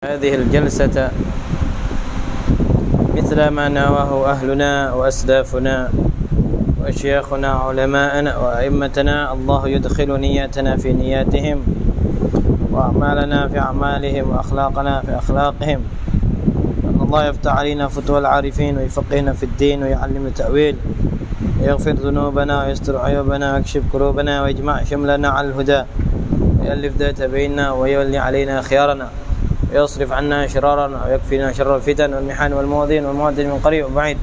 هذه الجلسة مثل ما نواه أهلنا وأسلافنا وأشياخنا علماءنا وأئمتنا. الله يدخل نياتنا في نياتهم وأعمالنا في أعمالهم وأخلاقنا في أخلاقهم. أن الله يفتح علينا فتوى العارفين ويفقهنا في الدين ويعلمنا التأويل ويغفر ذنوبنا ويستر عيوبنا ويكشف كروبنا ويجمع شملنا على الهدى ويألف ذات بيننا ويولي علينا خيارنا ويصرف عنا شرارنا ويكفينا شر الفتن والمحن والمؤذين والمعدل من قريب وبعيد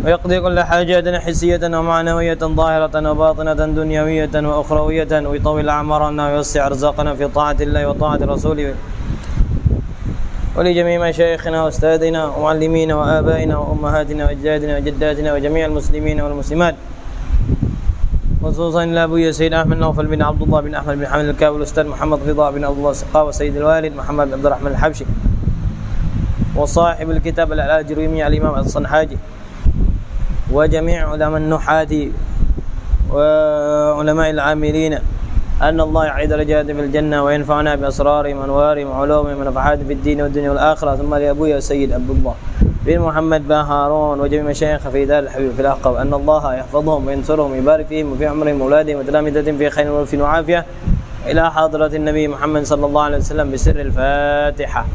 ويقضي كل حاجاتنا حسية ومعنوية ظاهرة وباطنة دنيوية وأخروية ويطول أعمارنا ويوسع أرزاقنا في طاعة الله وطاعة رسوله. ولجميع مشايخنا وأستاذنا ومعلمينا وآبائنا وأمهاتنا وأجدادنا وجداتنا وجميع المسلمين والمسلمات، خصوصا إلى أبوي سيد أحمد نوفل بن عبد الله بن أحمد بن حمد الكاوي والأستاذ محمد رضا بن عبد الله السقاوي وسيد الوالد محمد بن عبد الرحمن الحبشي وصاحب الكتاب الأجرومي الإمام الصنحاجي وجميع علماء النحاة وعلماء العاملين أن الله يعيد رجاءنا في الجنة وينفعنا بأسرارهم وأنوارهم وعلومهم ونفحات في الدين والدنيا والآخرة. ثم لأبوي السيد عبد الله بن محمد بن هارون وجميع مشايخ في دار الحبيب في الأحقاب أن الله يحفظهم وينصرهم ويبارك فيهم وفي عمرهم وأولادهم وتلامذتهم في خير وفي وعافية إلى حضرة النبي محمد صلى الله عليه وسلم بسر الفاتحة.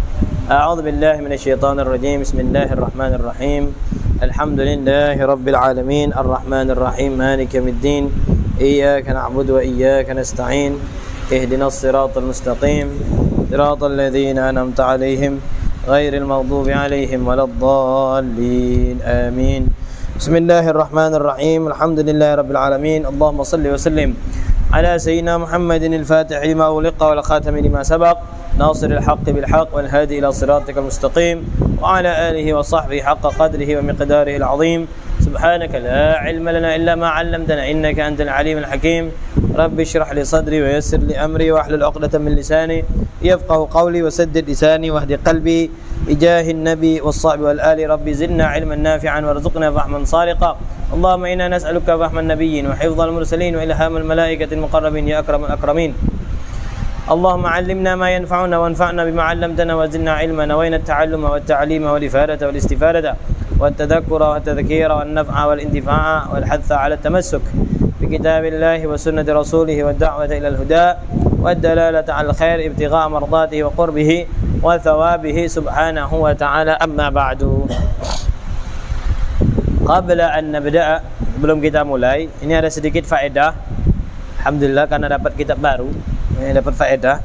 أعوذ بالله من الشيطان الرجيم. بسم الله الرحمن الرحيم. الحمد لله رب العالمين الرحمن الرحيم مالك يوم الدين إياك نعبد وإياك نستعين اهدنا الصراط المستقيم صراط الذين أنعمت عليهم غير المغضوب عليهم ولا الضالين آمين. بسم الله الرحمن الرحيم. الحمد لله رب العالمين. اللهم صل وسلم على سيدنا محمد الفاتح لما أغلق والخاتم لما سبق ناصر الحق بالحق والهادي إلى صراطك المستقيم وعلى آله وصحبه حق قدره ومقداره العظيم. سبحانك لا علم لنا إلا ما علمتنا إنك أنت العليم الحكيم. رب اشرح لي صدري ويسر لي أمري واحلل عقدة من لساني يفقه قولي وسدد لساني واهد قلبي بجاه النبي والصحب والآل. رب زدنا علما نافعا وارزقنا فهما صادقا. اللهم إنا نسألك فهم النبيين وحفظ المرسلين وإلهام الملائكة المقربين يا أكرم الأكرمين. اللهم علمنا ما ينفعنا وانفعنا بما علمتنا وزدنا علما نوينا التعلم والتعليم والإفادة والاستفادة والتذكر والتذكير والنفع والانتفاع والحث على التمسك بكتاب الله وسنة رسوله والدعوة إلى الهدى والدلالة على الخير ابتغاء مرضاته وقربه وثوابه سبحانه وتعالى. أما بعد، قبل أن نبدأ belum kita mulai, ini ada sedikit faedah. Alhamdulillah karena dapat kitab baru, dapat faedah.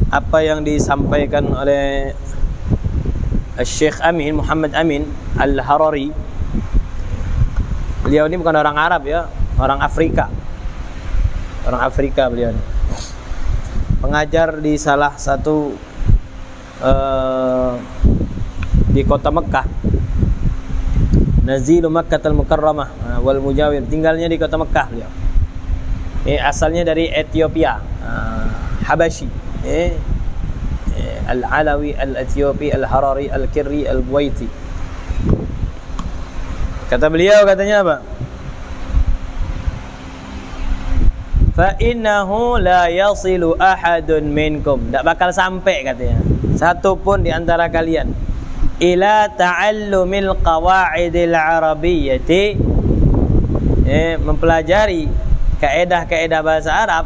Apa yang disampaikan oleh Syekh Amin Muhammad Amin Al-Harari. Beliau ini bukan orang Arab ya, orang Afrika. Orang Afrika beliau ini. Pengajar di salah satu di kota Mekah. Nazilu Makkah al-Mukarramah wal Mujawir, tinggalnya di kota Mekah beliau. Asalnya dari Ethiopia, Habashi. Al-Alawi, Al-Ethiopi, Al-Harari, Al-Kirri, Al-Buwaiti. Kata beliau, katanya apa? Fa'innahu la yasilu ahadun minkum, tak bakal sampai katanya satu pun di antara kalian ila ta'allumil qawa'idil arabiyyati, mempelajari kaedah-kaedah bahasa Arab,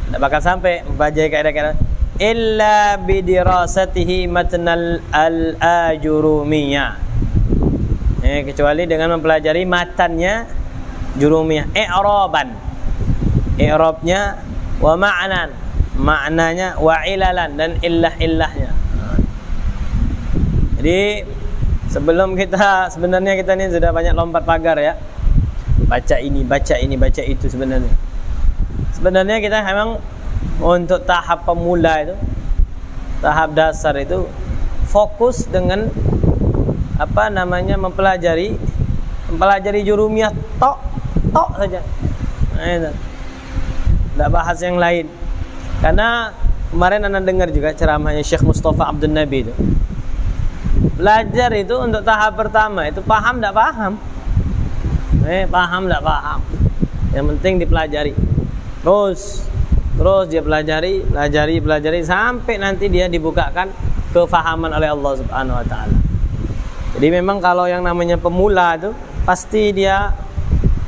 tak bakal sampai mempelajari kaedah-kaedah illa bidirasatihi matnal al-ajurumiyah, kecuali dengan mempelajari matannya jurumiyah, i'rabnya wa ma'nan, maknanya wa ilalan, dan illah-illahnya. Jadi sebenarnya kita ini sudah banyak lompat pagar ya, baca ini, baca itu. Sebenarnya kita memang untuk tahap pemula itu, tahap dasar itu fokus dengan mempelajari jurumiyah tok saja. Tidak bahas yang lain. Karena kemarin anda dengar juga ceramahnya Syekh Mustafa Abdul Nabi itu. Belajar itu untuk tahap pertama itu paham tidak paham. Paham tidak paham. Yang penting dipelajari. Terus Terus dia pelajari sampai nanti dia dibukakan kefahaman oleh Allah Subhanahu wa taala. Jadi memang kalau yang namanya pemula itu pasti dia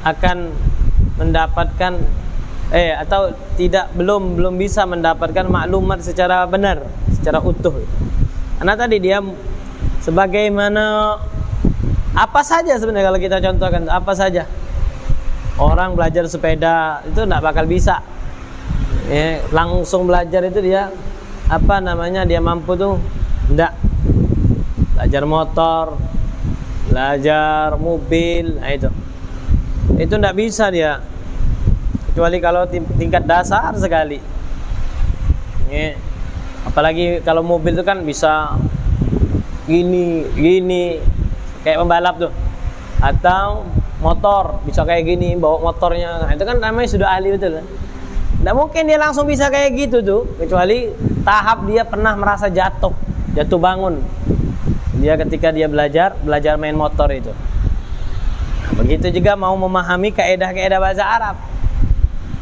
akan mendapatkan atau belum bisa mendapatkan maklumat secara benar, secara utuh. Karena tadi dia sebagaimana apa saja sebenarnya, kalau kita contohkan apa saja. Orang belajar sepeda itu enggak bakal bisa. Langsung belajar itu dia dia mampu tuh enggak. Belajar motor, belajar mobil, itu enggak bisa dia. Kecuali kalau tingkat dasar sekali. Apalagi kalau mobil itu kan bisa gini kayak pembalap tuh. Atau motor bisa kayak gini, bawa motornya. Itu kan namanya sudah ahli betul kan. Nggak mungkin dia langsung bisa kayak gitu tuh, kecuali tahap dia pernah merasa jatuh bangun. Dia ketika dia belajar main motor itu. Nah, begitu juga mau memahami kaidah-kaidah bahasa Arab.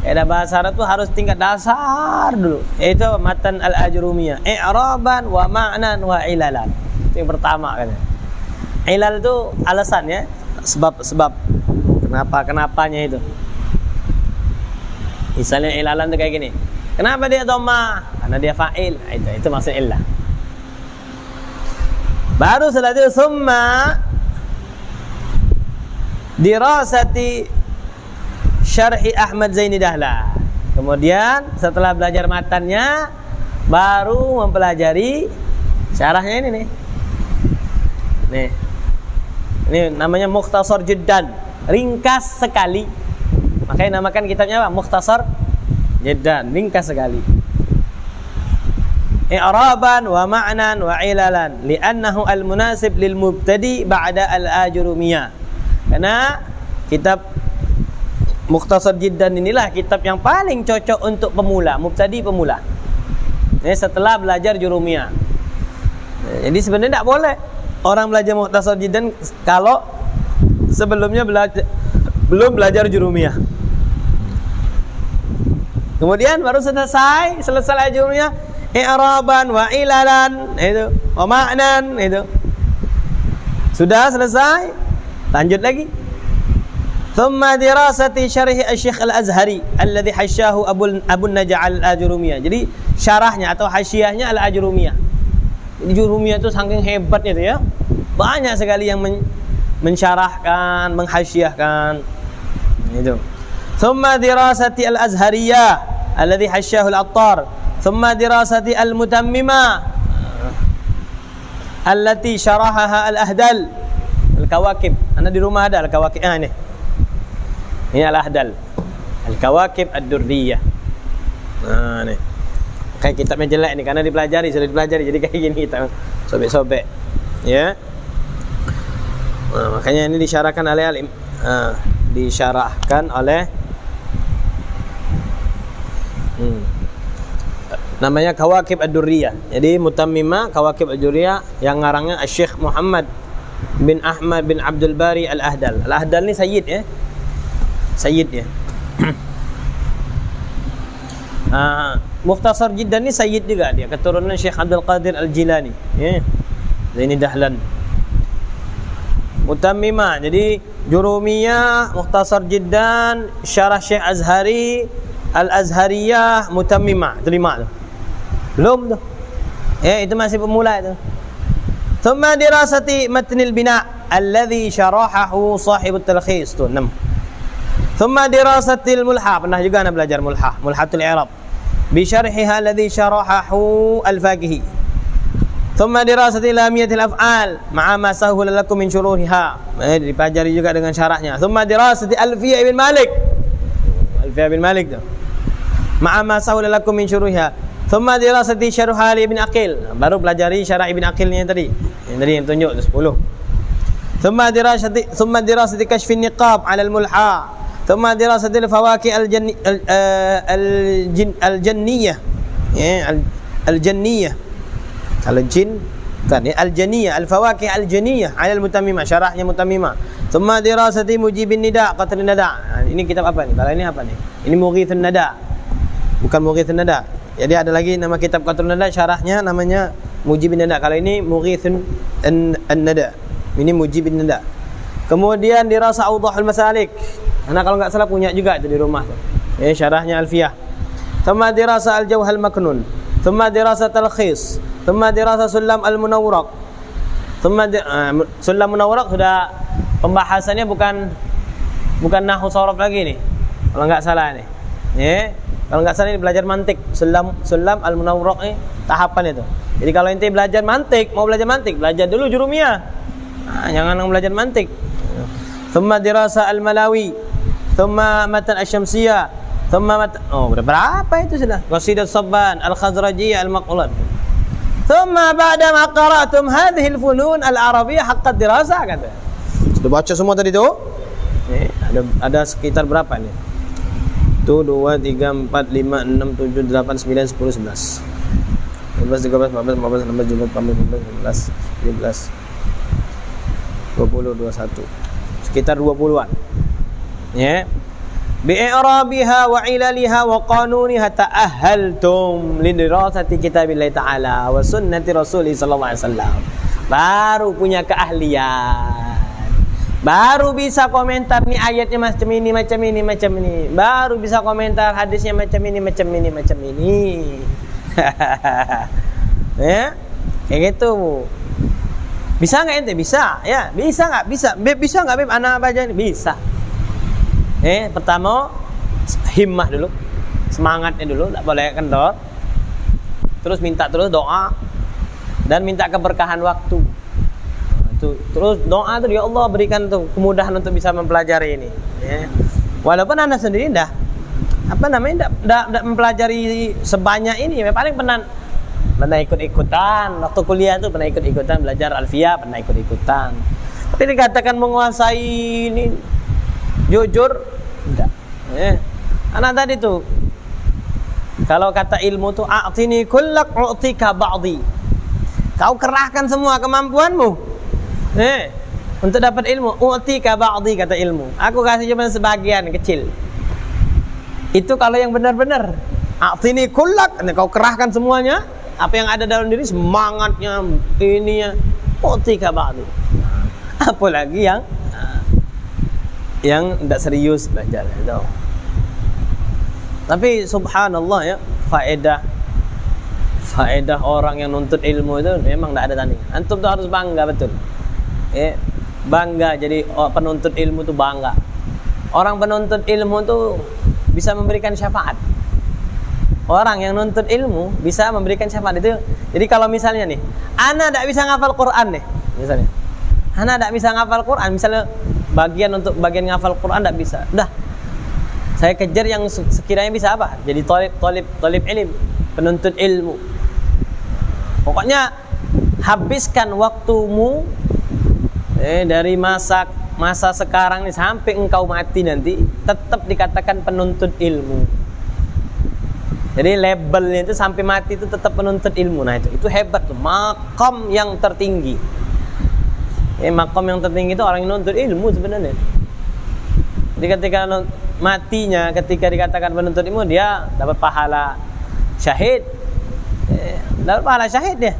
Kaidah bahasa Arab tuh harus tingkat dasar dulu. Yaitu matan al-ajrumiyah, i'raban wa ma'nan wa ilalan. Itu yang pertama katanya. Ilal itu alasan ya, sebab kenapanya itu. Misalnya ilalan itu kayak gini. Kenapa dia dhamma? Karena dia fa'il. Itu maksud illah. Baru setelah itu summa dirasati syarhi Ahmad Zaini Dahlan. Kemudian setelah belajar matannya baru mempelajari syarahnya ini nih. Ini namanya Mukhtasar Jiddan, ringkas sekali. Makanya namakan kitabnya apa? Mukhtasar Jiddan, ringkas sekali. I'raban wa ma'nan wa ilalan li'annahu al-munasib lil mubtadi ba'da al-ajrumiyah. Karena kitab Mukhtasar Jiddan inilah kitab yang paling cocok untuk pemula, mubtadi pemula. Ini setelah belajar jurumiyah. Jadi sebenarnya tidak boleh orang belajar Mukhtasar Jiddan kalau sebelumnya belum belajar jurumiyah. Kemudian baru selesai jurumiyah, i'raban wa ilalan, itu, wa ma'nan, itu. Sudah selesai, lanjut lagi. Thumma dirasati syarih Syekh Al-Azhari alladhi hasyahu Abu Najah Al-Ajrumiyah. Jadi syarahnya atau hasyiahnya Al-Ajrumiyah. Jadi jurumiyah itu saking hebatnya itu ya. Banyak sekali yang mensyarahkan, menghasyiahkan. Itu. Thumma dirasati Al-Azhariyah alladhi hasyahu Al-Attar. Thumma dirasati Al-Mutammimah allati syarahaha Al-Ahdal. Al-Kawakib. Ana di rumah ada Al-Kawakib. Ini. Ini Al-Ahdal, Al-Kawakib Ad-Durriyah. Nah, nih. Kayak kitabnya jelek nih karena sudah dipelajari jadi kayak gini kita sobek-sobek. Ya. Nah, makanya ini disyarahkan oleh namanya Kawakib Ad-Durriyah. Jadi Mutammimah Kawakib Ad-Durriyah yang ngarangnya Syekh Muhammad bin Ahmad bin Abdul Bari Al-Ahdal. Al-Ahdal ni sayyid ya. Sayyid ya. Mukhtasar Jiddan ni sayyid juga dia, keturunan Syekh Abdul Qadir Al-Jilani ya. Zaini Dahlan. Mutammimah, jadi Jurumiyah, Mukhtasar Jiddan, Syarah Syekh Azhari, Al-Azhariyah, Mutammimah. Itu 5 tu. Belum tu. Itu masih pemula itu. Thumma dirasati matnil bina alladhi syarahahu sahibut talkhis tu 6. Thumma dirasatil mulha, pernah juga anda belajar mulhatul i'rab bi syarhiha alladhi syarahahu al-Faqihi. Thumma dirasatil lamiyatil af'al ma'a ma sahula lakum min syuruhiha, dipelajari juga dengan syarahnya. Thumma dirasati Alfiyah bin Malik, Alfiyah bin Malik tu ma'a ma sahula lakum min syuruhiha. Thumma dirasati syarh Ali bin Aqil, baru pelajari syarah Ibn Aqilnya yang tadi yang tunjuk tu 10. Thumma dirasati kashfin niqab 'ala al-mulha. ثم دراسة الفواكه الجنية الجنية kalau jin kan ya al-janiyah al-fawakih al-janiyah 'ala al-mutammimah, syarahnya mutammimah. Thumma dirasati mujibin nida qatrin nada. Ini kitab apa nih? Kalau ini apa nih? Ini Mughithun Nada. bukan Mughithun Nada. Jadi ada lagi nama kitab Qatrun Nada, syarahnya namanya Mujibin Nada. Kalau ini Mughithun Nada, ini Mujibin Nada. Kemudian dirasa Awdahul Masalik. Anak kalau enggak salah punya juga itu di rumah tuh. Syarahnya Alfiyah. Thumma dirasa Al-Jawhal Maknun. Thumma dirasa Talkhis. Thumma dirasa Sulam Al-Munawwaraq. Thumma Sulam Munawwaraq sudah pembahasannya bukan nahwu sorof lagi nih. Kalau enggak salah nih. Kalau enggak salah ini belajar mantik. Sulam Al-Munawwaraq ini tahapan itu. Jadi kalau ente belajar mantik, mau belajar mantik, belajar dulu jurumiyah. Jangan belajar mantik. Thumma dirasa Al-Malawi, thumma matan Asy-Syamsiyah, thumma berapa itu sudah? Qasidah Sabban, Al-Khazrajiyah, Al-Maqlad. Thumma ba'da ma qara'tum hadhihi al-funun al-arabiyyah haqqa dirasa kata. Sudah baca semua tadi tu? Ada sekitar berapa nih? 1 2 3 4 5 6 7 8 9 10 11. 12 13 14 15 16 17 18 19 20 21. Sekitar 20-an. Bi'irabiha wa ilaliha wa qanuniha ta'ahhaltum lidirasati kitabillahi ta'ala wa sunnati rasulih sallallahu alaihi wasallam. Baru punya keahlian. Baru bisa komentar nih ayatnya macam ini, macam ini, macam ini. Baru bisa komentar hadisnya macam ini, macam ini, macam ini. Kayak gitu. Bisa nggak ente? Bisa, ya. Bisa nggak? Bisa. Beb, bisa nggak Beb? Anak baca ini bisa. Pertama himmah dulu, semangatnya dulu, tak boleh kendor. Terus minta terus doa dan minta keberkahan waktu. Terus doa tuh ya Allah berikan tuh kemudahan untuk bisa mempelajari ini. Walaupun anda sendiri dah mempelajari sebanyak ini, paling pernah ikut-ikutan waktu kuliah tuh, pernah ikut-ikutan belajar Alfiyah, pernah ikut-ikutan. Tapi dikatakan menguasai ini jujur enggak. Anak tadi tuh kalau kata ilmu tuh a'tini kullak u'tika ba'di. Kau kerahkan semua kemampuanmu untuk dapat ilmu. U'tika ba'di kata ilmu. Aku kasih cuma sebagian kecil. Itu kalau yang benar-benar. A'tini kullak, kau kerahkan semuanya. Apa yang ada dalam diri, semangatnya, ininya, u'tika ba'di. Apalagi yang tidak serius belajar itu. Tapi subhanallah ya, faedah orang yang nuntut ilmu itu memang tidak ada tanding. Antum tuh harus bangga betul. Bangga jadi penuntut ilmu tuh bangga. Orang penuntut ilmu tuh bisa memberikan syafaat. Orang yang nuntut ilmu bisa memberikan syafaat itu. Jadi kalau misalnya nih, ana tidak bisa ngafal Quran nih, misalnya. Ana tidak bisa ngafal Quran, misalnya bagian ngafal Quran tidak bisa. Udah, saya kejar yang sekiranya bisa apa? Jadi talib ilm, penuntut ilmu. Pokoknya habiskan waktumu dari masa sekarang nih sampai engkau mati nanti tetap dikatakan penuntut ilmu. Jadi labelnya itu sampai mati itu tetap penuntut ilmu. Nah itu hebat tuh, maqam yang tertinggi. Maqam yang tertinggi itu orang yang nuntut ilmu sebenarnya. Jadi ketika matinya, ketika dikatakan penuntut ilmu, dia dapat pahala syahid. Dapat pahala syahid dia.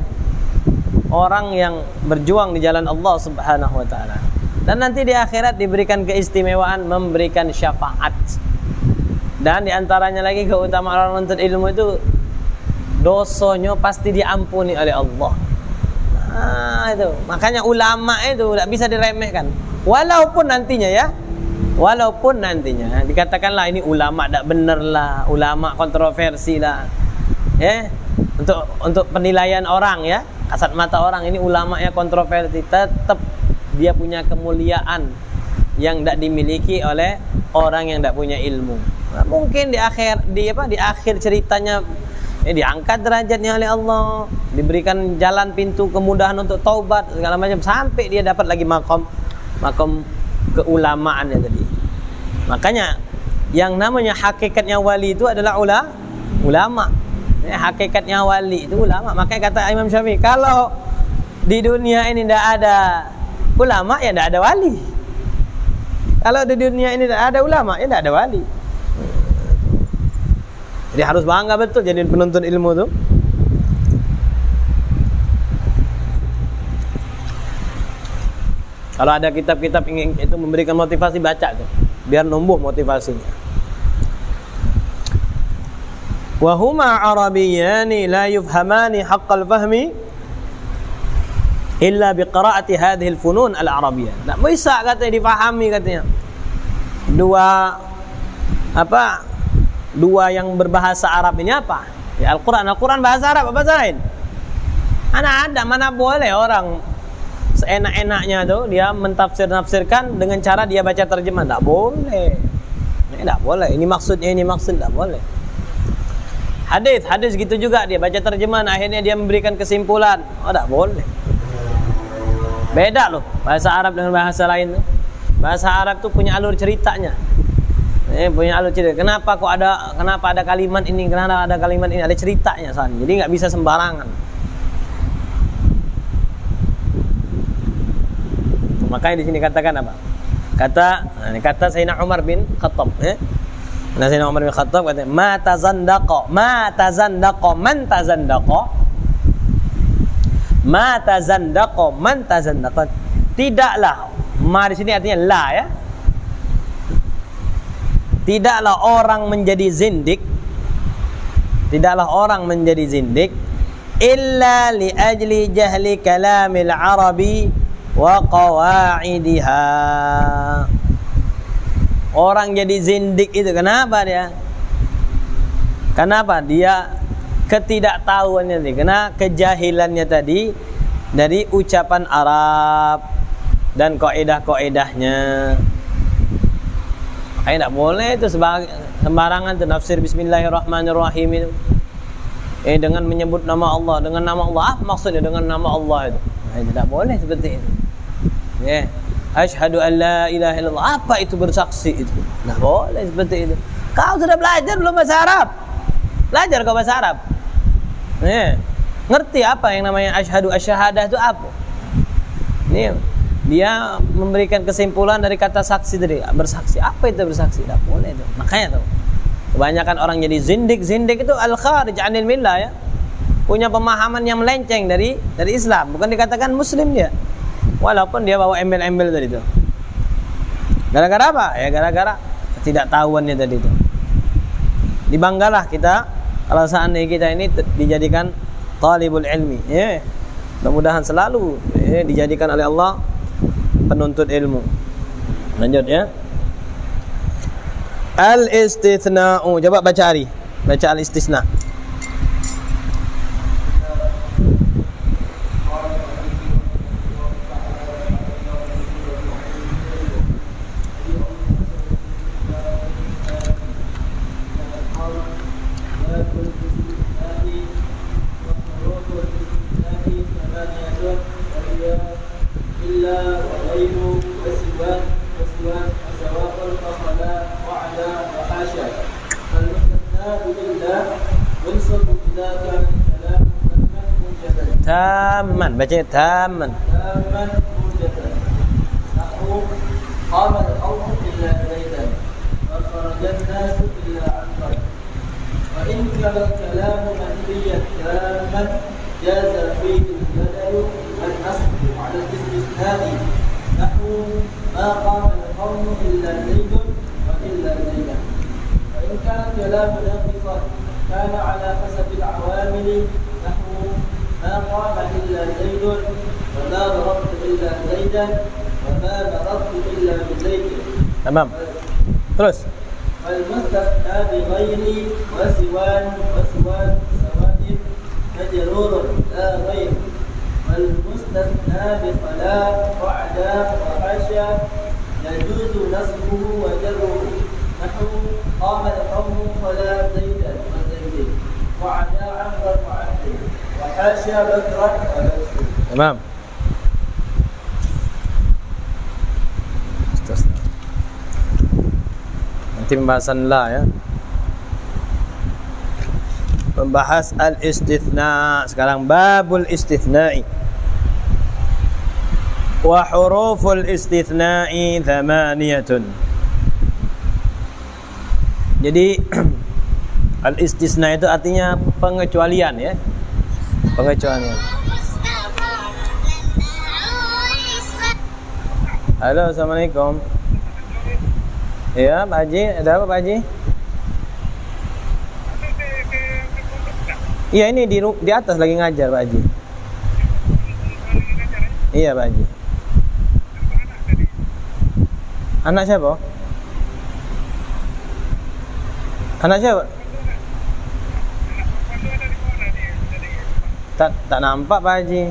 Orang yang berjuang di jalan Allah Subhanahu wa taala. Dan nanti di akhirat diberikan keistimewaan memberikan syafaat. Dan diantaranya lagi keutamaan orang menuntut ilmu itu dosanya pasti diampuni oleh Allah. Itu makanya ulama itu tidak bisa diremehkan. Walaupun nantinya dikatakanlah ini ulama tidak benar lah, ulama kontroversi lah, untuk penilaian orang ya, kasat mata orang ini ulama ya kontroversi, tetap dia punya kemuliaan yang tidak dimiliki oleh orang yang tidak punya ilmu. Nah, mungkin di akhir ceritanya diangkat derajatnya oleh Allah, diberikan jalan pintu kemudahan untuk taubat segala macam sampai dia dapat lagi makom keulamaannya tadi. Makanya yang namanya hakikatnya wali itu adalah ulama. Hakikatnya wali itu ulama. Makanya kata Imam Syafi'i, kalau di dunia ini tidak ada ulama ya tidak ada wali. Kalau di dunia ini tidak ada ulama ya tidak ada wali. Jadi harus bangga betul jadi penuntut ilmu tuh. Kalau ada kitab-kitab ingin itu memberikan motivasi, baca tuh, biar numbuh motivasinya. Wa huma arabiyyani la yufhamani haqqal fahmi illa biqira'ati hadhihi al-funun al-arabiyyah. Tak bisa katanya difahami katanya. Dua yang berbahasa Arab ini apa? Ya Al-Quran bahasa Arab, apa bahasa lain? Mana boleh orang seenak-enaknya tuh dia mentafsir-nafsirkan dengan cara dia baca terjemah. Tak boleh. Ini tak boleh. Ini maksudnya, ini maksud, tak boleh. Hadis gitu juga, dia baca terjemahan akhirnya dia memberikan kesimpulan. Oh, tak boleh. Beda loh bahasa Arab dengan bahasa lain tuh. Bahasa Arab tuh punya alur ceritanya. Punya alur cerita. Kenapa ada kalimat ini, kenapa ada kalimat ini, ada ceritanya san. Jadi nggak bisa sembarangan. Makanya di sini katakan apa? Kata Sayyidina Umar bin Khattab, Nah, Sayyidina Umar bin Khattab kata, "Ma tazandaqa man tazandaqa." Tidaklah, ma di sini artinya la ya. Tidaklah orang menjadi zindik. Tidaklah orang menjadi zindik illa li ajli jahli kalamil arabi wa qawaidiha. Orang jadi zindik itu kenapa dia? Kenapa dia ketidaktahuannya tadi? Karena kejahilannya tadi dari ucapan Arab dan kaidah-kaidahnya. Makanya tidak boleh itu sembarangan itu nafsir Bismillahirrahmanirrahim itu. Dengan menyebut nama Allah, dengan nama Allah, apa maksudnya dengan nama Allah itu? Tidak boleh seperti itu. Asyhadu an la ilaha illallah, apa itu bersaksi itu? Tidak boleh seperti itu. Kau sudah belajar belum bahasa Arab? Belajar kau bahasa Arab? Ngerti apa yang namanya asyhadu, asyahadah itu apa? Ini dia memberikan kesimpulan dari kata saksi tadi. Bersaksi, apa itu bersaksi? Tidak boleh itu. Makanya tuh kebanyakan orang jadi zindik itu al-kharij 'anil millah ya. Punya pemahaman yang melenceng dari Islam, bukan dikatakan muslim dia. Walaupun dia bawa embel-embel tadi itu. Gara-gara apa? Ya gara-gara ketidaktahuannya tadi itu. Dibanggalah kita kalau seandainya kita ini dijadikan talibul ilmi. Mudah-mudahan selalu dijadikan oleh Allah penuntut ilmu. Lanjut ya. Al-istithna'u. Coba baca Ari. Baca al-istithna'. Tamman, bacanya tamman. Tamman mujatan. Nahu qama al-qawmu illa zaidan wa kharaja an-nasu illa Amr. Wa in kana al-kalamu manfiyan tamman jaza fihi al-badalu al-aslu 'ala al-istithna'i. Nahu ma qama al-qawmu illa zaidun wa illa zaidan. Wa in kana al-kalamu naqifan kana 'ala hasabi al-'awamili. Nahu ما قام إلا زيد وما ضربت إلا زيدا وما ضربت إلا بزيد. تمام. terus. والمستثنى بغير وسوان سواد مجرور لا غير. والمستثنى بفلا وعدا وحاشا يجوز نصبه وجره. نحو قام القوم فلا زيدا وزيد وعدا عمرا وعبدا وحاشا بكرا وبكر. تمام. Nanti pembahasan la ya. Membahas al-istithna. Sekarang babul istithna'i. Wa huruful istithna'i thamaniyatun. Jadi Al-istisna itu artinya pengecualian ya. Pengecualian. Halo, assalamualaikum. Ya, Pak Haji, ada apa Pak Haji? Iya, ini di atas lagi ngajar Pak Haji. Iya Pak Haji. Anak siapa? Anak siapa? Tak nampak Pak Haji.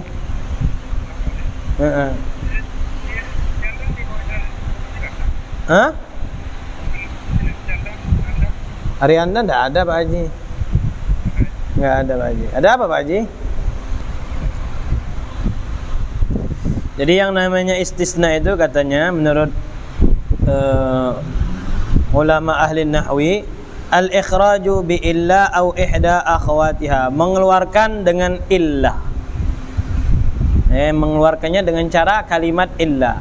Hah? Arianda enggak ada Pak Haji. Enggak ada Pak Haji. Ada apa Pak Haji? Jadi yang namanya istisna itu katanya menurut ulama ahli nahwi, al-ikhraju bi illa au ihda akhawatiha, mengeluarkan dengan illah. Mengeluarkannya dengan cara kalimat illa.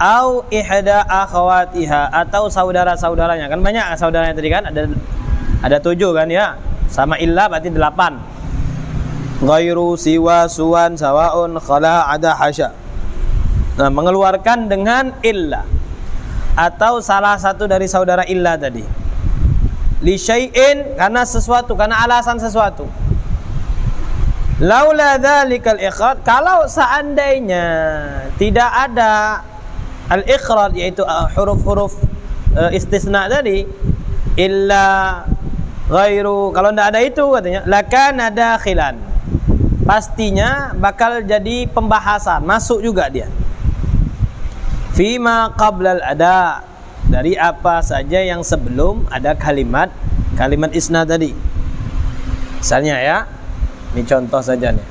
Au ihda akhawatiha, atau saudara-saudaranya. Kan banyak saudaranya tadi kan, ada 7 kan ya. Sama illa berarti 8. Ghairu, siwa, suwan, sawaun, khala, ada, hasya. Nah, mengeluarkan dengan illa atau salah satu dari saudara illa tadi. Li syai'in, karena sesuatu, karena alasan sesuatu. Laula dzalikal ikhraj, kalau seandainya tidak ada al-ikhraj, yaitu huruf-huruf istisna tadi, illa, ghairu, kalau tidak ada itu katanya, lakana dakhilan, pastinya bakal jadi pembahasan, masuk juga dia. Fima qablal ada, dari apa saja yang sebelum ada kalimat isna tadi. Misalnya ya, ini contoh saja nih.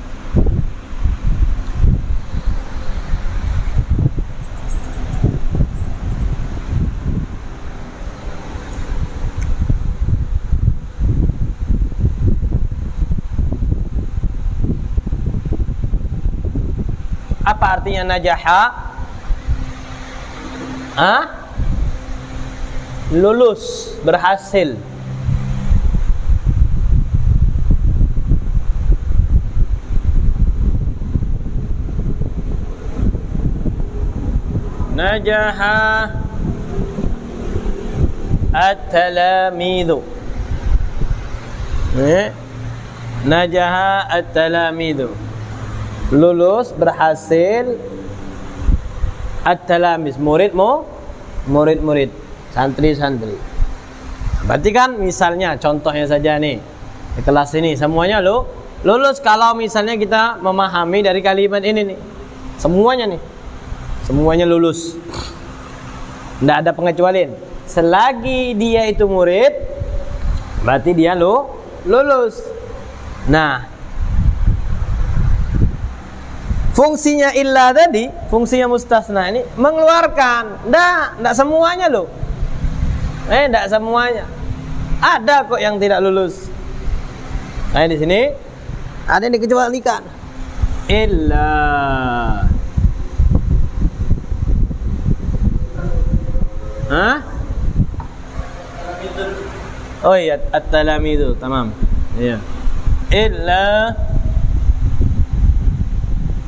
Apa artinya najaha? Lulus, berhasil. Najaha at-talamidhu. Najaha at-talamidhu. Lulus, berhasil. At-talamiz, murid-murid, santri-santri. Berarti kan misalnya contohnya saja nih, di kelas ini semuanya lulus kalau misalnya kita memahami dari kalimat ini nih. Semuanya lulus. Tidak ada pengecualian. Selagi dia itu murid, berarti dia lulus. Nah, fungsinya illa tadi, fungsinya mustasna ini mengeluarkan. Enggak semuanya loh. Enggak semuanya. Ada kok yang tidak lulus. Nah, di sini ada yang dikecualikan. Illa. Hah? Oh iya, at-talamidu, tamam. Iya. Illa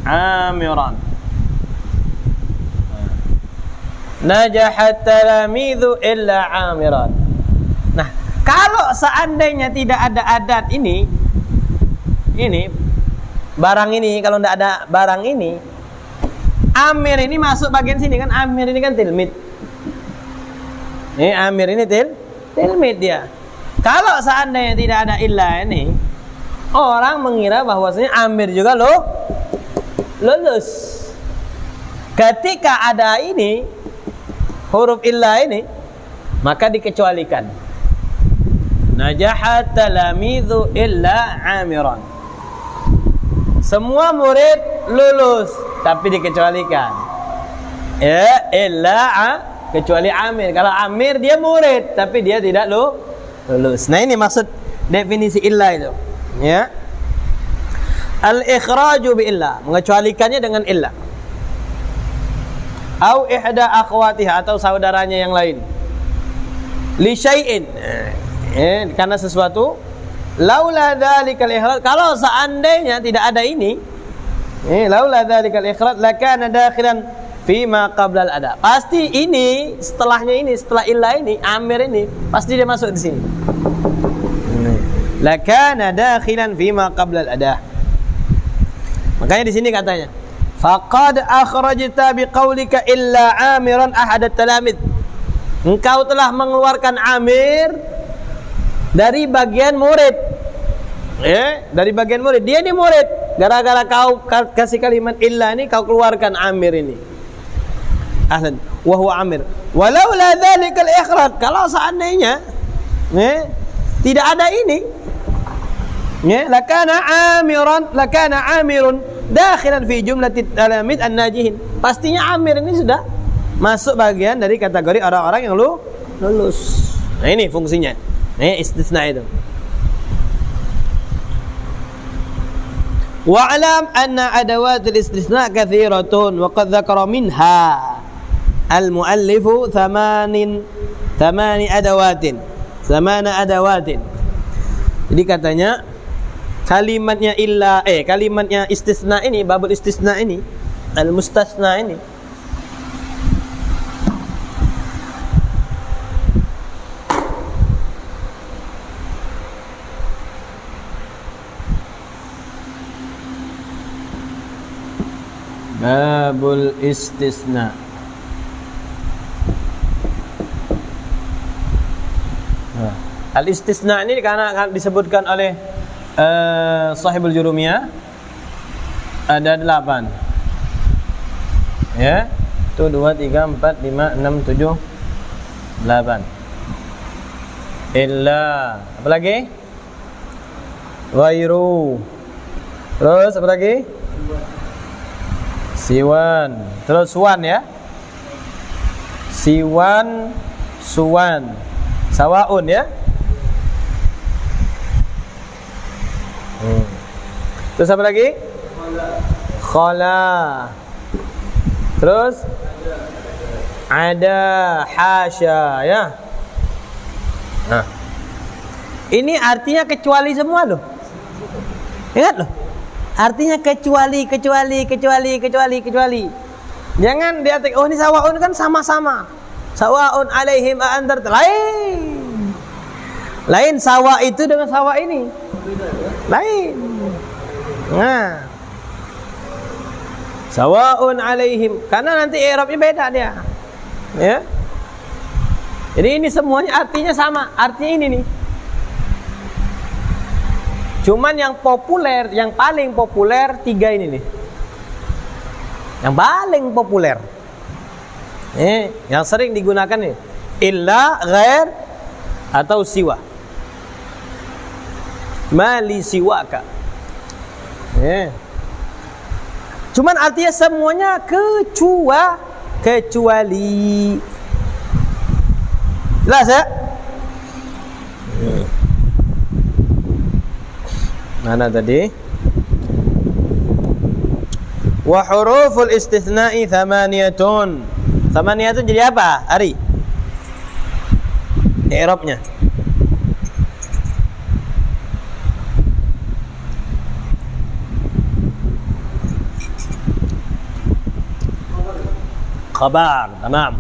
amiran. Najahat talamidhu illa amiran. Nah, kalau seandainya tidak ada adat ini barang ini, kalau tidak ada barang ini, amir ini masuk bagian sini kan. Amir ini kan tilmid. Ini amir ini tilmid dia. Kalau seandainya tidak ada illa ini, orang mengira bahwasanya amir juga lulus. Ketika ada ini, huruf illa ini, maka dikecualikan. Najahat talamidhu illa amiran. Semua murid lulus, tapi dikecualikan. Ya, illa kecuali amir. Kalau amir dia murid, tapi dia tidak lulus. Nah, ini maksud definisi illa itu. Ya. Al-ikhraju bi illa, mengecualikannya dengan illa. Au ihda akhwatiha, atau saudaranya yang lain. Li syai'in. Karena sesuatu laula dzalikal ikhraj, kalau seandainya tidak ada ini, laula dzalikal ikhraj lakana dakhilan fi ma qabla al-ada. Pasti ini setelahnya ini, setelah illa ini, amir ini, pasti dia masuk di sini. Lakana dakhilan fi ma qabla al-ada. Makanya di sini katanya, faqad akhrajta biqaulika illa amiran ahad at-talamid. Engkau telah mengeluarkan amir dari bagian murid. Dari bagian murid. Dia ini murid. Gara-gara kau kasih kalimat illa ini, kau keluarkan amir ini. Ahlan wa huwa amir. Walaula dzalikal ikhraj, kalau seandainya tidak ada ini, lakana amirun dakhilan fi jumlatit talamid an-najihin. Pastinya amir ini sudah masuk bagian dari kategori orang-orang yang lulus. Nah, ini fungsinya. Istisna itu. Wa'lam anna adawatul istisna katsiratun wa qad dzakara minha al-muallifu thamani adawatin. Jadi katanya kalimatnya kalimatnya istisna ini, babul istisna ini, al-mustasna ini, babul istisna. Al-istisna ini karena disebutkan oleh Sahibul Jurumiyah ada 8. Ya. Itu 2 3 4 5 6 7 8. Illa, apa lagi? Ghairu. Terus apa lagi? Siwan. Terus suwan ya. Siwan, suwan. Sawaun ya. Terus apa lagi? Khala. Terus ada, hasya ya. Nah, ini artinya kecuali semua loh. Ingat loh. Artinya kecuali. Jangan diartikan oh ini sawaun kan sama-sama. Sawaun alaihim antar lain sawa itu dengan sawa ini. Lain. Nah. Sawaun alaihim, karena nanti i'rabnya beda dia. Ya. Jadi ini semuanya artinya sama, artinya ini nih. Cuman yang populer, yang paling populer 3 ini nih. Yang paling populer. Yang sering digunakan nih. Illa, ghair, atau siwa. Mali siwaka. Cuman artinya semuanya kecuali. Jelas ya? Mana tadi? Wa huruful istitsna'i thamaniyatun. Thamaniyatun jadi apa? Ari. I'rabnya. Khabar, tamam.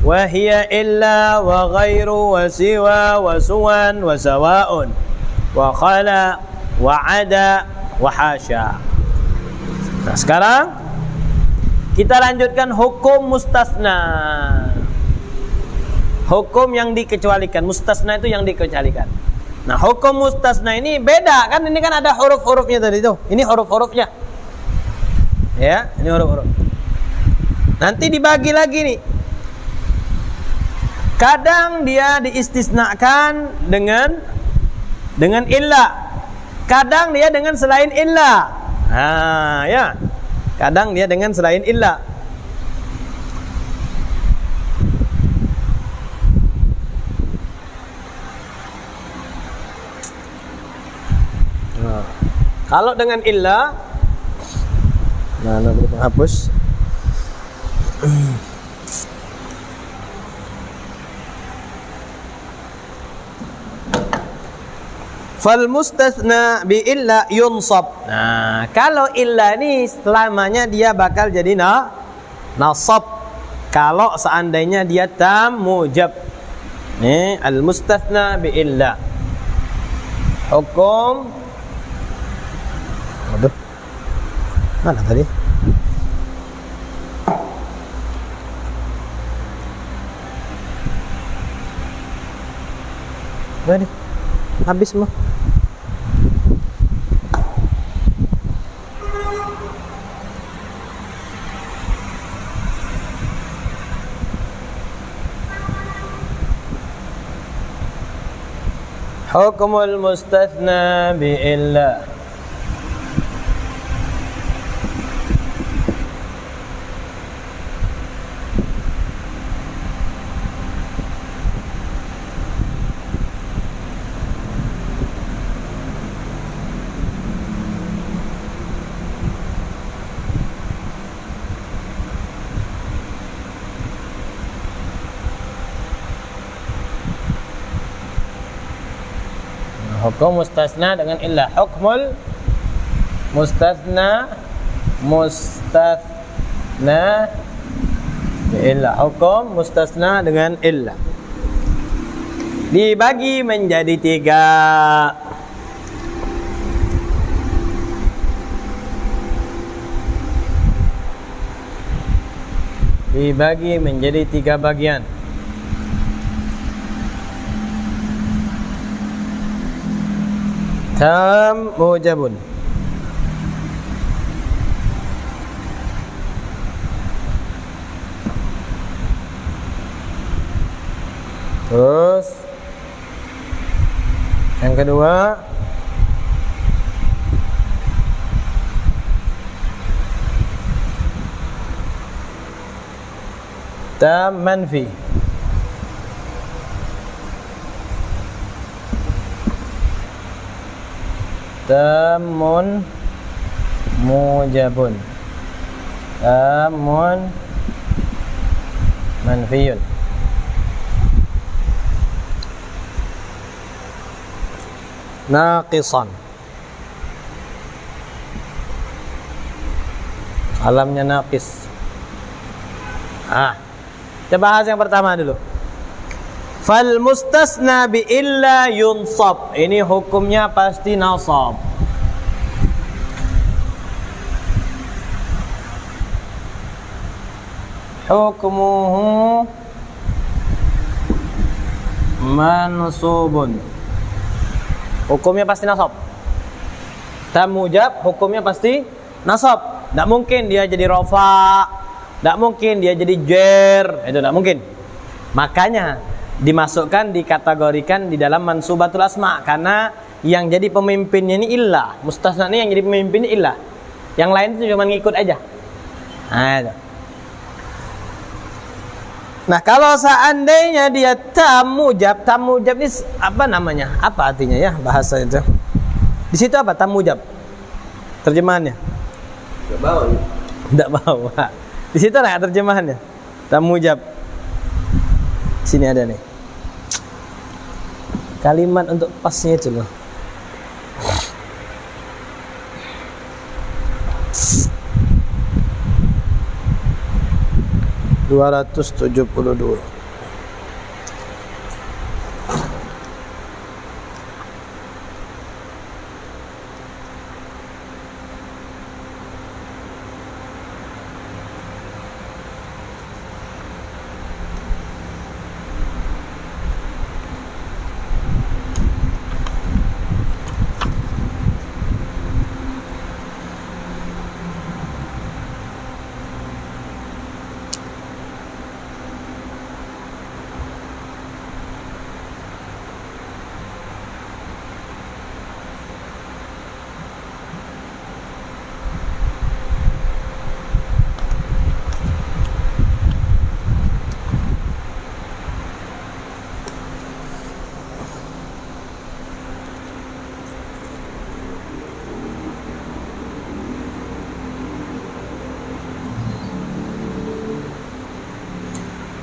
Wa hiya illa wa ghairu wa siwa wa suwan wa sawa'un wa khala wa ada wa hasya. Nah, sekarang kita lanjutkan hukum mustasna. Hukum yang dikecualikan. Mustasna itu yang dikecualikan. Nah, hukum mustasna ini beda kan, ini kan ada huruf-hurufnya tadi tuh. Ini huruf-hurufnya. Ya, ini huruf-huruf. Nanti dibagi lagi nih. Kadang dia diistisnakan dengan illa. Kadang dia dengan selain illa. Nah, ya. Kadang dia dengan selain illa. Nah, kalau dengan illa, nah, boleh menghapus. Fal mustatsna bi illa yunsab. Nah, kalau illa ini selamanya dia bakal jadi nasab. Kalau seandainya dia tam mujab. Nih, al mustatsna bi illa. Hukum. Aduh. Mana tadi? Udah deh. Habis semua. Hukmul mustatsna bi illa. Hukum mustasna dengan illa. Hukmul mustasna illa. Hukum mustasna dengan illa dibagi menjadi 3. Dibagi menjadi 3 bagian. Tam mujabun. Terus yang kedua tam manfi. Tamun mujabun. Tamun manfiyun. Naqisan. Alamnya naqis. Kita bahas yang pertama dulu. Fal mustasna bi illa yunsab. Ini hukumnya pasti nasab. Hukmuhu mansubun. Hukumnya pasti nasab. Tam mujab hukumnya pasti nasab. Tidak mungkin dia jadi rafa, tidak mungkin dia jadi jer, itu tidak mungkin. Makanya dimasukkan, dikategorikan di dalam mansubatul asma, karena yang jadi pemimpinnya ini illah. Mustasna ini yang jadi pemimpinnya illah. Yang lain itu cuma ngikut aja. Nah, kalau seandainya dia tam mujab ini apa namanya? Apa artinya ya bahasa itu? Di situ apa tam mujab? Terjemahannya? Enggak bawa. Enggak bawa. Di situ ada terjemahannya. Tam mujab. Sini ada nih. Kalimat untuk pasnya itu loh. (272)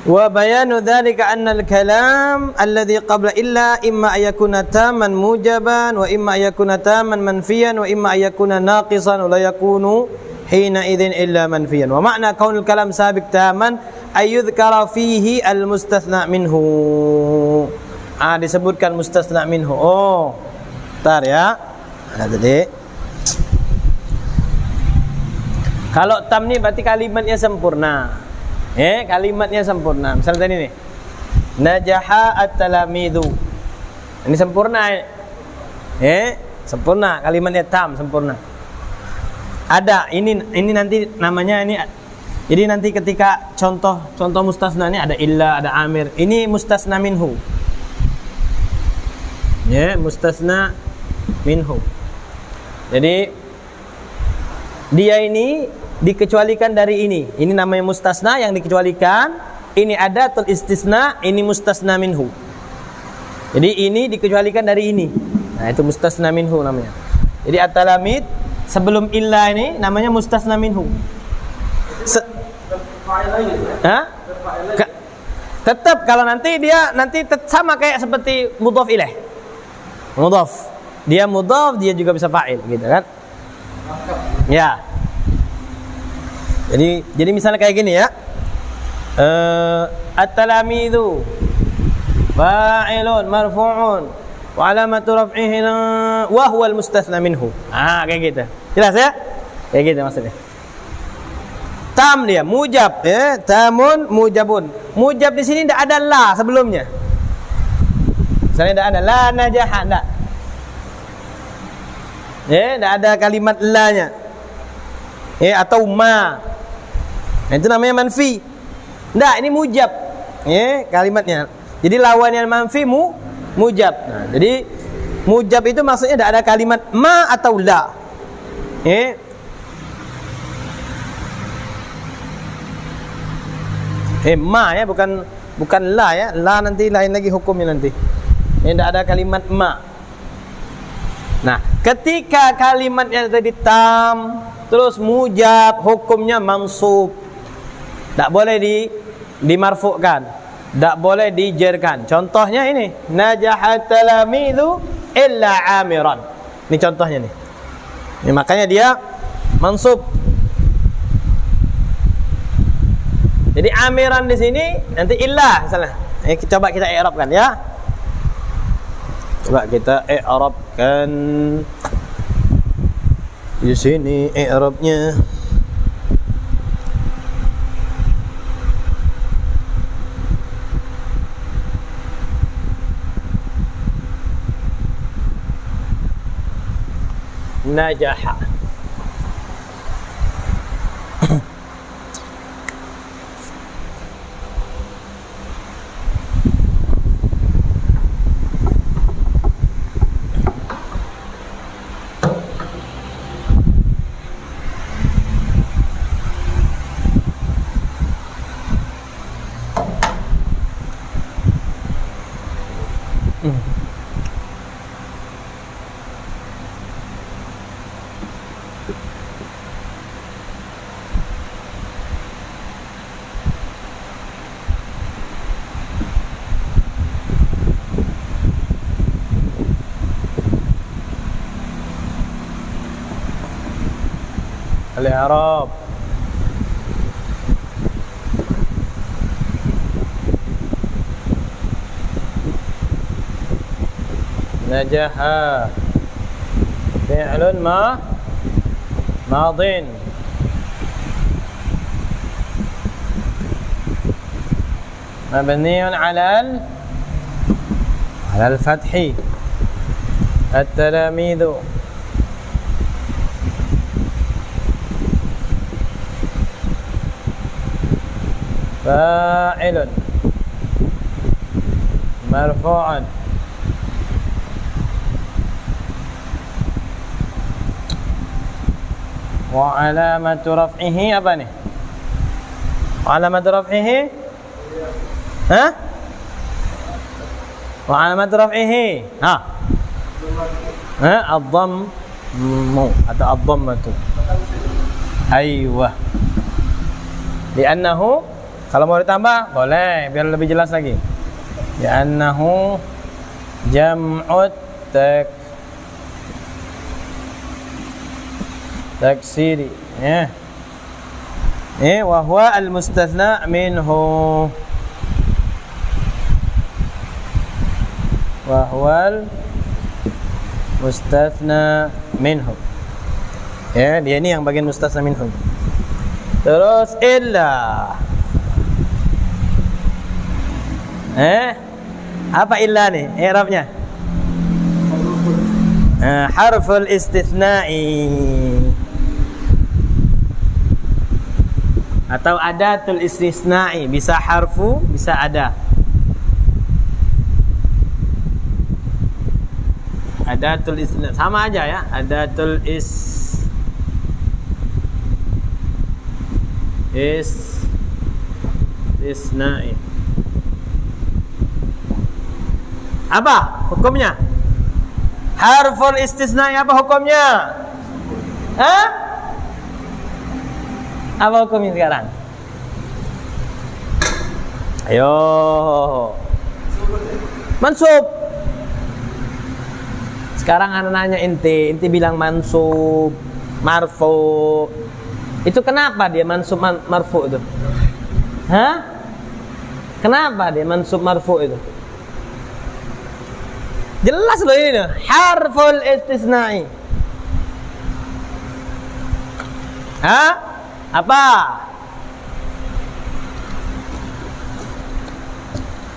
Wa bayanu dzalika anna al-kalam alladhi qabla illa imma ayakuna taman mujaban wa imma ayakuna taman manfiyan wa imma ayakuna naqisan wa la yakunu hina idzin illa manfiyan. Wa ma'na kaunul kalam sabiq taman ayyudhkara fihi al-mustathna minhu. Disebutkan mustasna minhu. Oh, bentar ya. Nah, tadi kalau tam ni berarti kalimatnya sempurna. Kalimatnya sempurna. Misalnya tadi nih. Najaha at-talamidu. Ini sempurna. Sempurna, kalimatnya tam, sempurna. Ada ini nanti namanya ini. Jadi nanti ketika contoh mustasna ini ada illa, ada amir. Ini mustasna minhu. Mustasna minhu. Jadi dia ini dikecualikan dari ini. Ini namanya mustasna yang dikecualikan. Ini adatul istisna, ini mustasna minhu. Jadi ini dikecualikan dari ini. Nah, itu mustasna minhu namanya. Jadi at-talamid sebelum illa ini namanya mustasna minhu. Tetap kalau nanti dia sama kayak seperti mudhaf ilaih. Mudhaf. Dia mudhaf, dia juga bisa fa'il gitu kan? Ya. Jadi misalnya kayak gini ya. At-talamidu fa'ilun marfu'un wa alamatu raf'ihi wa huwa al-mustathna minhu. Kayak gitu. Jelas ya? Kayak gitu maksudnya. Tam dia mujab tamun mujabun. Mujab di sini tidak ada la sebelumnya. Misalnya tidak ada la najaha enggak. Tidak ada kalimat la-nya. Atau ma. Nah, itu namanya manfi. Enggak, ini mujab. Kalimatnya. Jadi lawannya manfi mujab. Nah, jadi mujab itu maksudnya tidak ada kalimat ma atau la. Ma ya, bukan la ya. La nanti lain lagi hukumnya nanti. Tidak ada kalimat ma. Nah, ketika kalimatnya tadi tam terus mujab, hukumnya mansub. Tak boleh dimarfu'kan, tak boleh dijerkan. Contohnya ini, najahat talamidu illa amiran. Ini contohnya nih. Ini makanya dia mansub. Jadi amiran di sini nanti illa misalnya. Coba kita i'rabkan ya. Coba kita i'rabkan. Di sini i'rabnya. Najaha. Al-i'rab. Najaha fi'lun madin mabniun 'ala al-fathi at-talamidu fa'ilun marfu'un wa alamatu raf'ihi apa nih? Alamatu raf'ihi? Wa alamatu raf'ihi? Ad-dhammu atau ad-dhammatu. Aywa. Li'annahu Kalau mau ditambah boleh biar lebih jelas lagi. Li'annahu jam'ut taksiri. Ya. Wa huwa al-mustathna minhu. Wa huwa al-mustathna minhu. Ya, dia ini yang bagian mustathna minhu. Terus illa. Apa illa nih? I'rabnya? Harful istitsna'i atau adatul istitsna'i, bisa harfu, bisa ada. Adatul istitsna sama aja ya, adatul istitsna'i. Apa hukumnya? Harful istisna apa hukumnya? Apa hukumnya sekarang? Ayo. Mansub. Sekarang anak nanya inti bilang mansub, marfu. Itu kenapa dia mansub marfu itu? Kenapa dia mansub marfu itu? Jelas loh ini nih, harful istisna'i. Apa?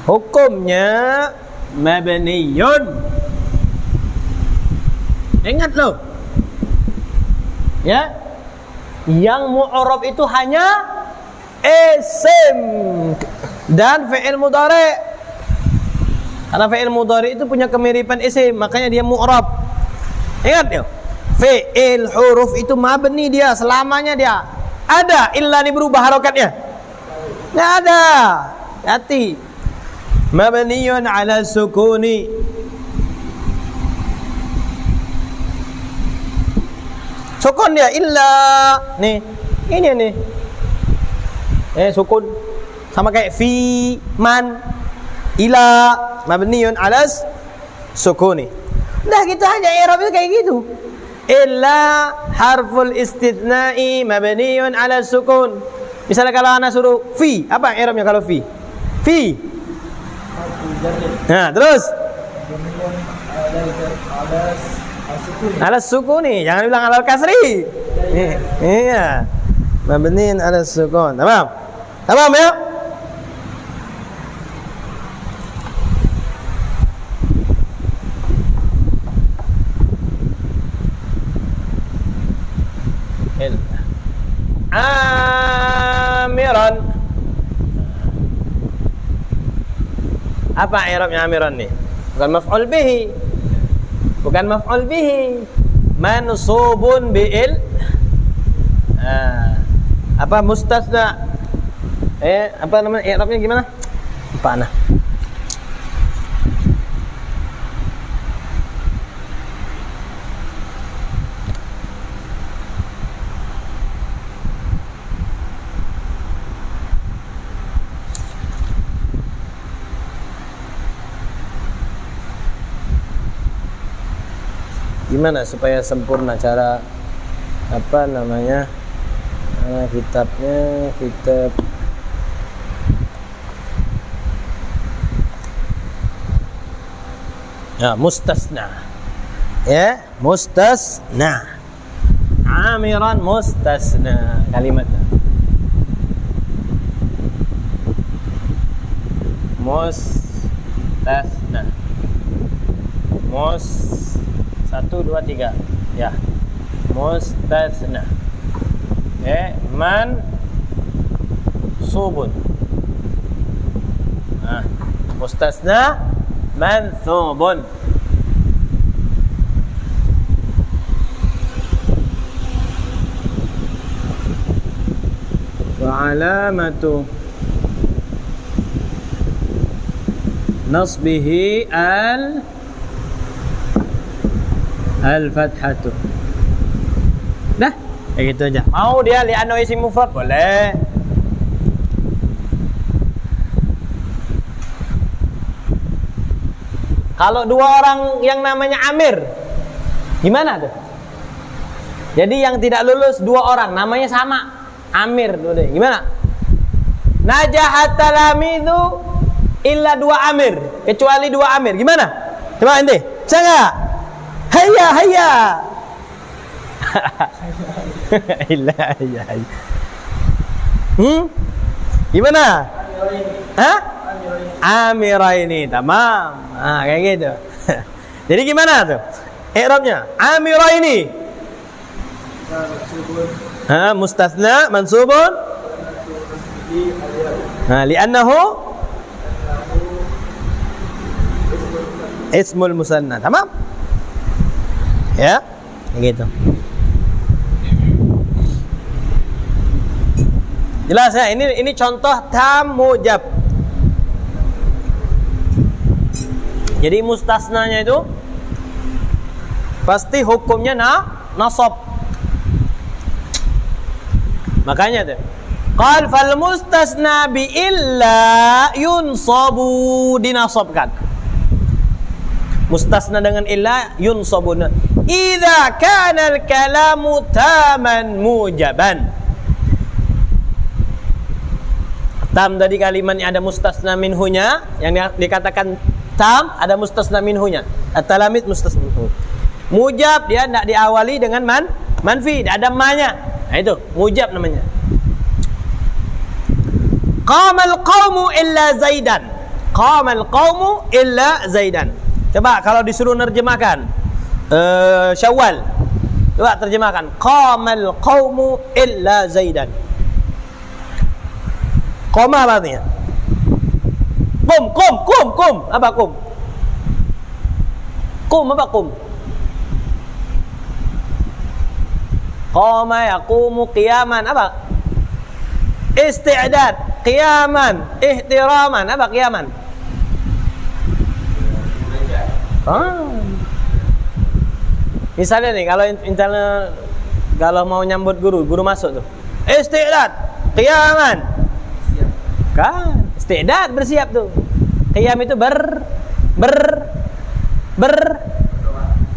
Hukumnya mabniyun. Ingat loh. Ya. Yang mu'rab itu hanya isim dan fi'il mudhari'. Karena fi'il mudhari itu punya kemiripan isim, makanya dia mu'rab. Ingat ya, fi'il huruf itu mabni dia, selamanya dia. Ada illa ini berubah harokatnya? Nggak ada. Hati. Mabniyun ala sukuni. Sukun dia illa. Nih, ini nih. Sukun. Sama kayak fi, man, ila, mabniyun alas sukuni. Udah gitu aja, i'rab itu kayak gitu. Illa harful istitsna'i mabniyun ala sukun. Misalnya kalau ana suruh fi, apa i'rabnya kalau fi? Fi. Nah, terus ala sukuni, jangan bilang ala kasri. Iya. Mabniyun ala sukun. Tamam? Tamam ya? Amiran. Apa i'rabnya amiran nih? Bukan maf'ul bihi. Bukan maf'ul bihi. Mansubun bi'il. Apa mustasna? Apa namanya? I'rabnya gimana? Lupa nah. Gimana supaya sempurna cara apa namanya kitabnya, kitab mustasna ya, mustasna, amiran mustasna kalimatnya, mustasna, 1, 2, 3 ya, mustasna man subun, mustasna mansubun. Wa alamatu nasbihi al-fathatu. Dah, kayak gitu aja. Mau dia li'annahu isim mufrad boleh. Kalau dua orang yang namanya Amir, gimana tuh? Jadi yang tidak lulus dua orang, namanya sama, Amir. Gimana? Najahat talamidu illa dua Amir, kecuali dua Amir. Gimana? Coba ente, bisa nggak? Hayya, hayya. Illa, hayya, hayya. Gimana? Hah? Amiraini, tamam. Ah, kayak gitu. Jadi gimana tuh? I'rabnya Amiraini. Mustatsna mansubun. Li'annahu ismul musanna. Tamam? Ya, kayak gitu. Jelas ya? Ini contoh tam mujab. Jadi mustasnanya itu pasti hukumnya nasab. Makanya tuh qal fal mustasna bi illa yunsabu, dinasabkan. Mustasna dengan illa yunsabun idza kana al kalamu taman mujaban. Tam tadi kalimatnya ada mustasna minhunya, yang dikatakan tam ada mustasna minhunya. At-talamid mustasna minhu. Mujab dia tidak diawali dengan manfi, tidak ada ma-nya. Nah itu mujab namanya. Qamal qaumu illa Zaidan. Qamal qaumu illa Zaidan. Coba kalau disuruh nerjemahkan Syawal. Coba terjemahkan. Qamal qaumu illa Zaidan. Qoma apa artinya? Kum. Apa kum? Kum apa kum? Qoma yaqumu qiyaman. Apa? Isti'dad. Qiyaman. Ihtiraman. Apa qiyaman? Misalnya nih, kalau mau nyambut guru masuk tuh. Isti'dad. Qiyaman. Kan, isti'dad bersiap tuh. Qiyam itu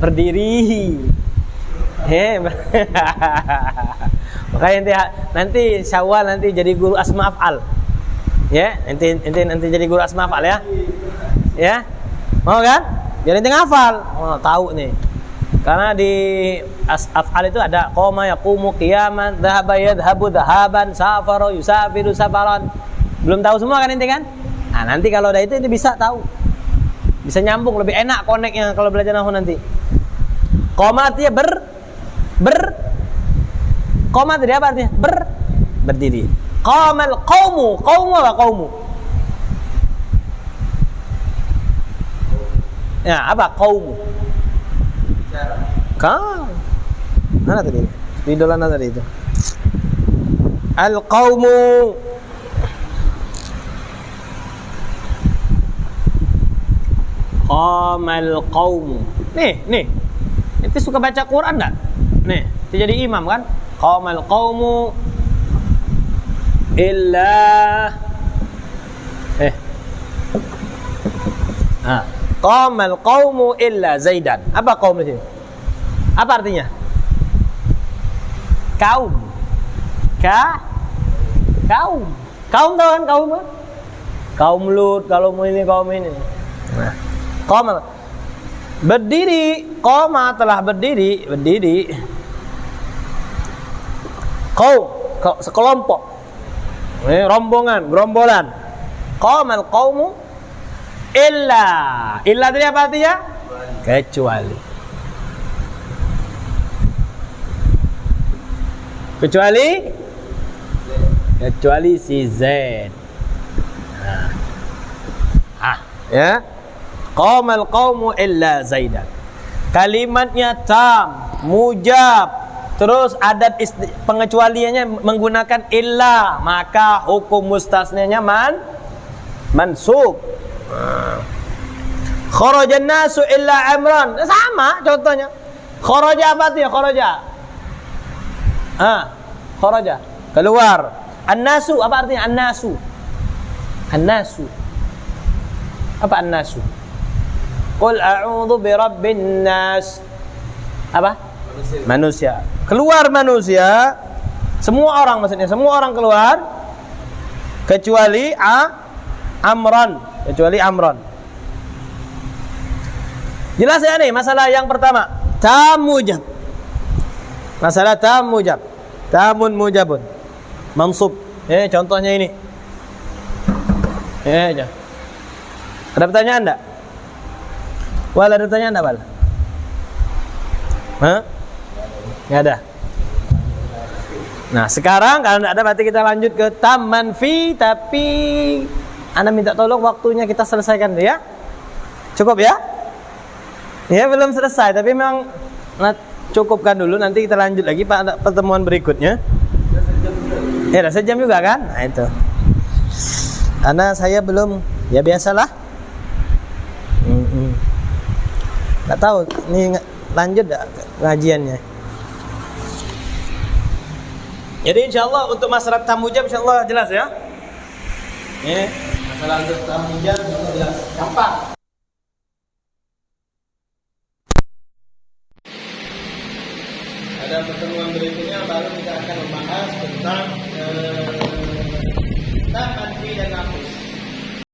berdiri. Makanya nanti Syawal nanti jadi guru asma af'al. Ya, nanti jadi guru asma af'al ya. Ya. Mau kan? Biar nanti ngafal. Oh, tahu nih. Karena di af'al itu ada qoma yaqumu qiyaman, dhahaba yadhhabu dhahaban, safara yusafiru safaran. Belum tahu semua kan ente kan? Nah, nanti kalau udah itu bisa tahu. Bisa nyambung, lebih enak koneknya kalau belajar nahwu nanti. Qoma artinya qoma tadi apa artinya? Berdiri. Qamal qaumu apa qaumu? Ya, apa qaumu? Mana tadi? Idolana tadi itu. Al qaumu. Qamal qaumu. Nih. Ente suka baca Quran enggak? Nih, itu jadi imam kan? Qamal qaumu illa qamal qaumu illa Zaidan. Apa qaum di sini? Apa artinya? Kaum. Kaum. Kaum tahu kan kaum? Kaum Lut, kaum ini. Nah, qoma berdiri, qoma telah berdiri. Qaum sekelompok. Rombongan, gerombolan. Qamal qaumu illa tadi apa artinya? Kecuali si Zaid. Ya. Qamal qaumu illa Zaidan. Kalimatnya tam, mujab, terus adat pengecualiannya menggunakan illa, maka hukum mustasnanya mansub. Kharajan nasu illa Imran. Sama contohnya. Kharaja apa artinya? Kharaja. Keluar. An-nasu apa artinya? An-nasu. Apa an-nasu? Qul a'udzu birabbin nas. Apa? Manusia. Keluar manusia. Semua orang maksudnya, semua orang keluar kecuali Amran, Jelas ya nih masalah yang pertama, tamujab. Masalah tamujab. Tamun mujabun. Mansub. Contohnya ini. Aja. Ada pertanyaan enggak? Wal, ada pertanyaan enggak, Wal? Hah? Enggak ada. Nah, sekarang kalau enggak ada berarti kita lanjut ke tam manfi, tapi Anda minta tolong waktunya kita selesaikan dulu ya. Cukup ya? Ya, belum selesai tapi memang cukupkan dulu, nanti kita lanjut lagi pada pertemuan berikutnya. Ya, udah sejam juga kan? Nah, itu. Karena saya belum, ya biasalah. Nggak tahu, ini lanjut gak ngajiannya. Jadi insyaallah untuk masalah tamujab insyaallah jelas ya. Masalah untuk tamujab insyaallah jelas. Gampang. Pada pertemuan berikutnya baru kita akan membahas tentang